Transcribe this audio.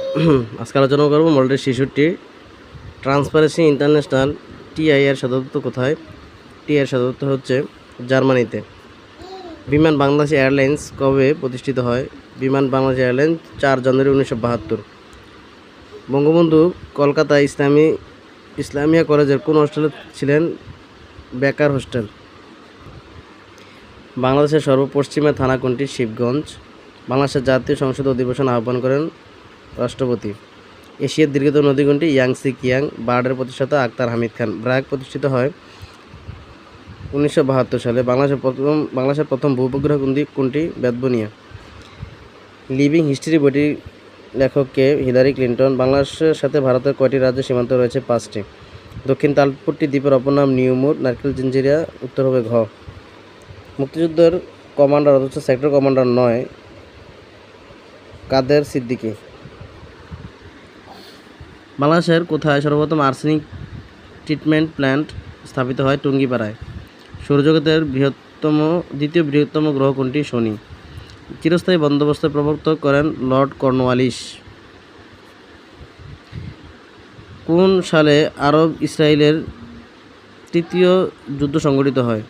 আজকে আলোচনা করব মডেল 66 ট্রান্সপারেন্সি ইন্টারন্যাশনাল টিআই এর সদর দপ্তর কোথায়? টিআই এর সদর দপ্তর হচ্ছে জার্মানিতে। বিমান বাংলাদেশ এয়ারলাইন্স কবে প্রতিষ্ঠিত হয়? বিমান বাংলাদেশ এয়ারলাইন্স 4 জানুয়ারি 1972। বঙ্গবন্ধু কলকাতা ইসলামিয়া কলেজের কোন হোস্টেলে ছিলেন? বেকার হোস্টেল। বাংলাদেশের সর্বপশ্চিমে থানা কোনটি? শিবগঞ্জ। বাংলাদেশের জাতীয় সংসদ অধিবেশন আহ্বান করেন রাষ্ট্রপতি। এশিয়ার দীর্ঘতম নদী কোনটি? ইয়াংসি কিয়াং। বার্ডের প্রতিষ্ঠাতা আক্তার হামিদ খান। ব্র্যাক প্রতিষ্ঠিত হয় 1972 সালে। বাংলাদেশের প্রথম ভূউপগ্রহ কোনটি? বেতবুনিয়া। লিভিং হিস্ট্রি বইটির লেখক কে? Hillary Clinton. বাংলাদেশের সাথে ভারতের কয়টি রাজ্য সীমান্ত রয়েছে? 5টি। দক্ষিণ তালপট্টি দ্বীপের অপর নাম নিউমুর। নারকেল জিঞ্জিরা। উত্তর হবে ঘ। মুক্তিযুদ্ধের কমান্ডার অথচ সেক্টর কমান্ডার নয়, কাদের সিদ্দিকী। বাংলাদেশের কোথায় সর্বপ্রথম আর্সেনিক ট্রিটমেন্ট প্ল্যান্ট স্থাপিত হয়? টুঙ্গিপাড়ায়। সৌরজগতের দ্বিতীয় বৃহত্তম গ্রহ কোনটি? শনি। চিরস্থায়ী বন্দোবস্তের প্রবর্তক করেন লর্ড কর্নওয়ালিস। কোন সালে আরব ইসরায়েলের তৃতীয় যুদ্ধ সংঘটিত হয়?